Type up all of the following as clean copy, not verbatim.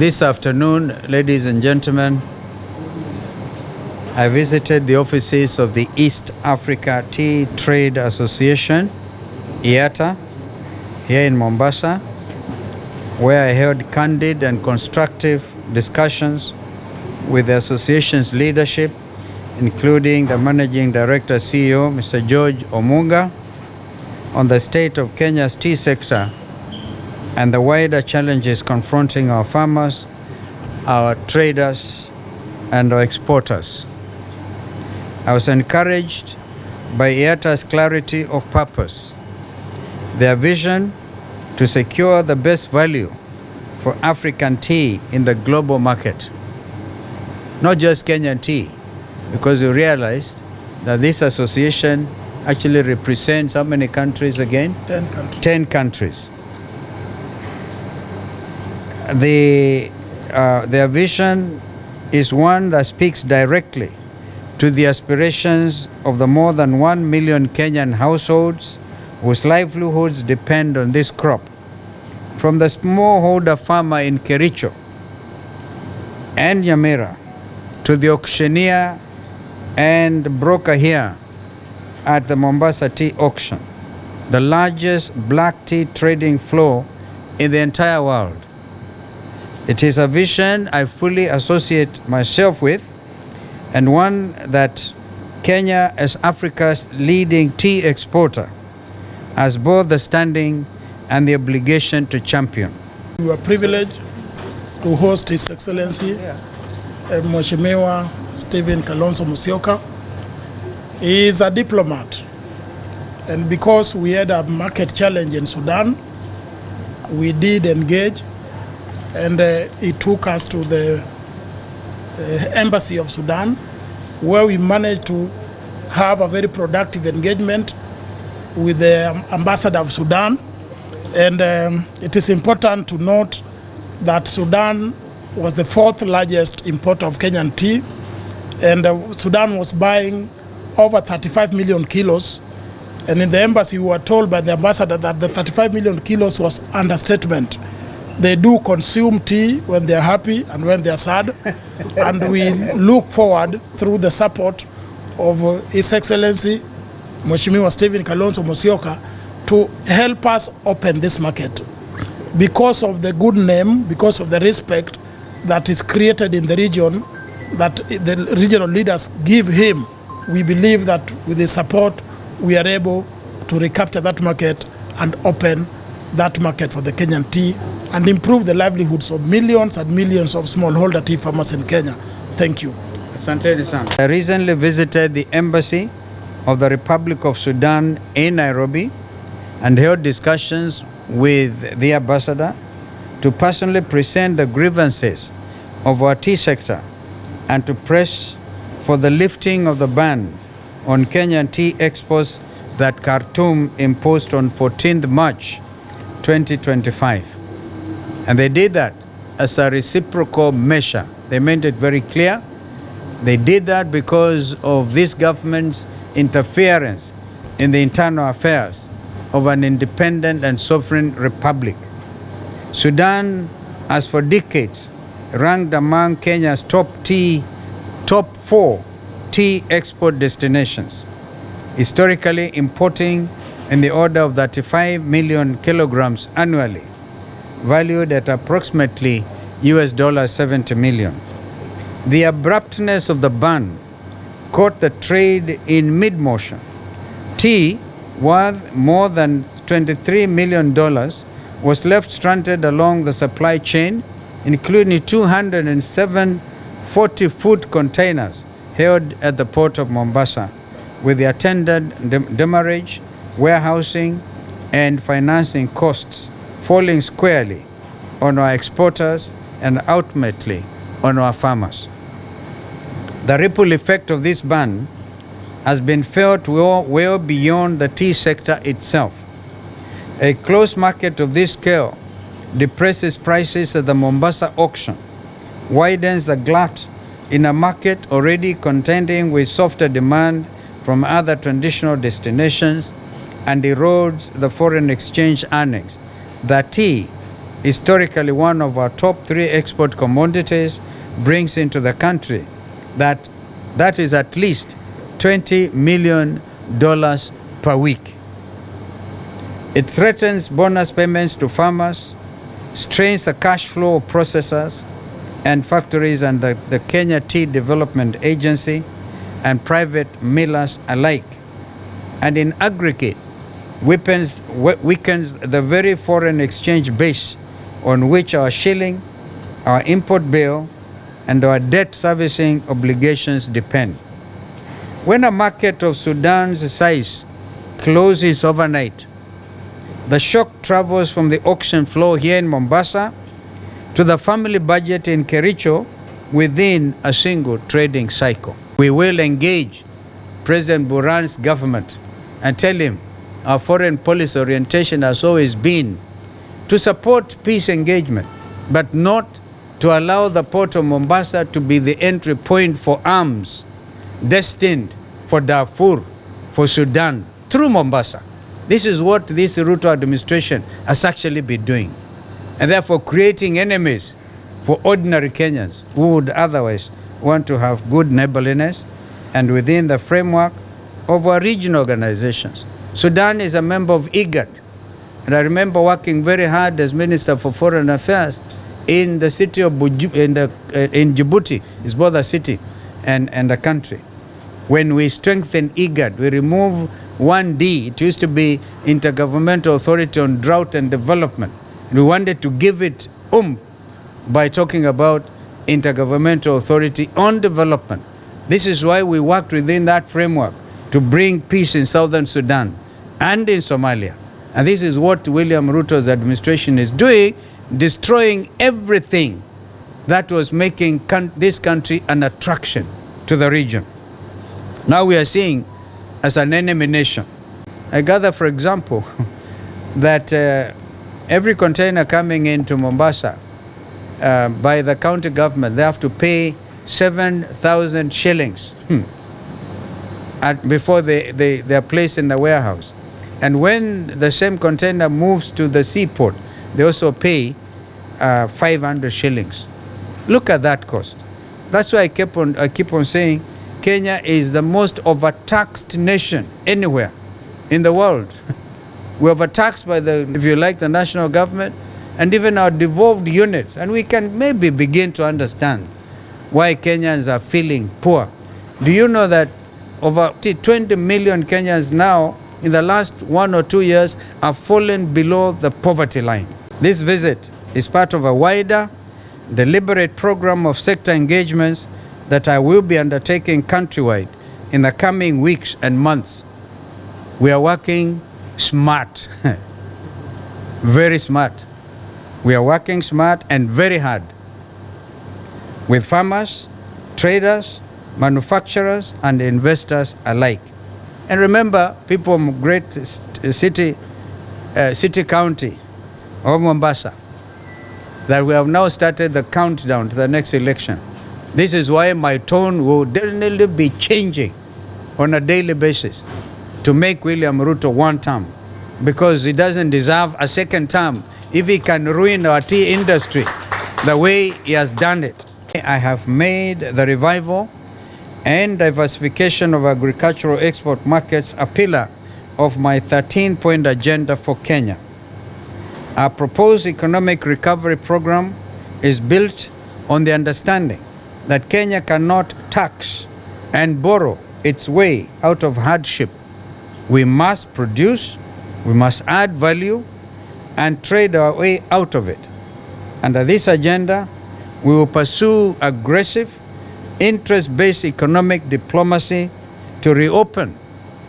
This afternoon, ladies and gentlemen, I visited the offices of the East Africa Tea Trade Association, EATTA, here in Mombasa, where I held candid and constructive discussions with the association's leadership, including the Managing Director CEO, Mr. George Omunga, on the state of Kenya's tea sector and the wider challenges confronting our farmers, our traders, and our exporters. I was encouraged by EATTA's clarity of purpose, their vision to secure the best value for African tea in the global market. Not just Kenyan tea, because we realized that this association actually represents how many countries again? 10 countries. 10 countries. Their vision is one that speaks directly to the aspirations of the more than 1 million Kenyan households whose livelihoods depend on this crop. From the smallholder farmer in Kericho and Nyamira to the auctioneer and broker here at the Mombasa Tea Auction, the largest black tea trading floor in the entire world. It is a vision I fully associate myself with, and one that Kenya, as Africa's leading tea exporter, has both the standing and the obligation to champion. We were privileged to host His Excellency Mheshimiwa Stephen Kalonzo Musyoka. He is a diplomat, and because we had a market challenge in Sudan, we did engage, and he took us to the embassy of Sudan, where we managed to have a very productive engagement with the ambassador of Sudan. And it is important to note that Sudan was the 4th largest importer of Kenyan tea, and Sudan was buying over 35 million kilos. And in the embassy, we were told by the ambassador that the 35 million kilos was understatement. They do consume tea when they're happy and when they're sad. And we look forward, through the support of His Excellency Mheshimiwa Stephen Kalonzo Musyoka, to help us open this market. Because of the good name, because of the respect that is created in the region, that the regional leaders give him, we believe that with his support, we are able to recapture that market and open that market for the Kenyan tea and improve the livelihoods of millions and millions of smallholder tea farmers in Kenya. Thank you. I recently visited the embassy of the Republic of Sudan in Nairobi and held discussions with the ambassador to personally present the grievances of our tea sector and to press for the lifting of the ban on Kenyan tea exports that Khartoum imposed on 14th March 2025. And they did that as a reciprocal measure. They made it very clear. They did that because of this government's interference in the internal affairs of an independent and sovereign republic. Sudan has for decades ranked among Kenya's top 4 tea export destinations, historically importing in the order of 35 million kilograms annually, valued at approximately $70 million. The abruptness of the ban caught the trade in mid-motion. Tea, worth more than $23 million, was left stranded along the supply chain, including 207 40-foot containers held at the port of Mombasa, with the attendant demurrage, warehousing, and financing costs falling squarely on our exporters and ultimately on our farmers. The ripple effect of this ban has been felt well beyond the tea sector itself. A closed market of this scale depresses prices at the Mombasa auction, widens the glut in a market already contending with softer demand from other traditional destinations, and erodes the foreign exchange earnings that tea historically one of our top 3 export commodities, brings into the country, that is at least $20 million per week. It threatens bonus payments to farmers, strains the cash flow of processors and factories and the Kenya Tea Development Agency and private millers alike, and in aggregate weakens the very foreign exchange base on which our shilling, our import bill, and our debt servicing obligations depend. When a market of Sudan's size closes overnight, the shock travels from the auction floor here in Mombasa to the family budget in Kericho within a single trading cycle. We will engage President Buhari's government and tell him our foreign policy orientation has always been to support peace engagement, but not to allow the port of Mombasa to be the entry point for arms destined for Darfur, for Sudan, through Mombasa. This is what this Ruto administration has actually been doing, and therefore creating enemies for ordinary Kenyans who would otherwise want to have good neighborliness and within the framework of our regional organizations. Sudan is a member of EATTA, and I remember working very hard as Minister for Foreign Affairs in the city of in Djibouti. It's both a city and a country. When we strengthened EATTA, we removed 1D. It used to be Intergovernmental Authority on Drought and Development. We wanted to give it by talking about Intergovernmental Authority on Development. This is why we worked within that framework to bring peace in southern Sudan and in Somalia. And this is what William Ruto's administration is doing, destroying everything that was making this country an attraction to the region. Now we are seeing as an enemy nation. I gather, for example, that every container coming into Mombasa by the county government, they have to pay 7,000 shillings before they are placed in the warehouse. And when the same container moves to the seaport, they also pay 500 shillings. Look at that cost. That's why I keep on saying Kenya is the most overtaxed nation anywhere in the world. We're overtaxed by if you like, the national government and even our devolved units. And we can maybe begin to understand why Kenyans are feeling poor. Do you know that over 20 million Kenyans now in the last 1 or 2 years have fallen below the poverty line? This visit is part of a wider, deliberate program of sector engagements that I will be undertaking countrywide in the coming weeks and months. We are working smart, very smart. We are working smart and very hard with farmers, traders, manufacturers, and investors alike. And remember, people from great city county of Mombasa, that we have now started the countdown to the next election. This is why my tone will definitely be changing on a daily basis to make William Ruto one term, because he doesn't deserve a second term if he can ruin our tea industry the way he has done it. I have made the revival and diversification of agricultural export markets a pillar of my 13-point agenda for Kenya. Our proposed economic recovery program is built on the understanding that Kenya cannot tax and borrow its way out of hardship. We must produce, we must add value, and trade our way out of it. Under this agenda, we will pursue aggressive, interest-based economic diplomacy to reopen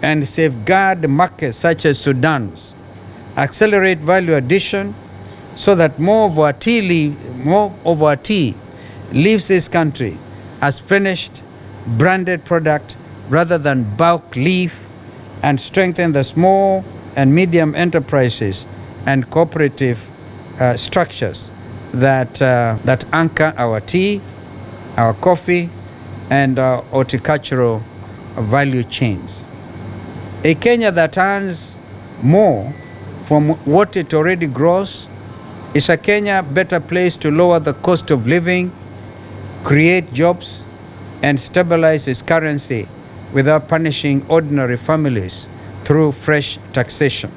and safeguard markets such as Sudan's, accelerate value addition so that more of our tea leaves this country as finished, branded product rather than bulk leaf, and strengthen the small and medium enterprises and cooperative structures that anchor our tea, our coffee, and our horticultural value chains. A Kenya that earns more from what it already grows Is a Kenya better place to lower the cost of living, create jobs, and stabilize its currency without punishing ordinary families through fresh taxation?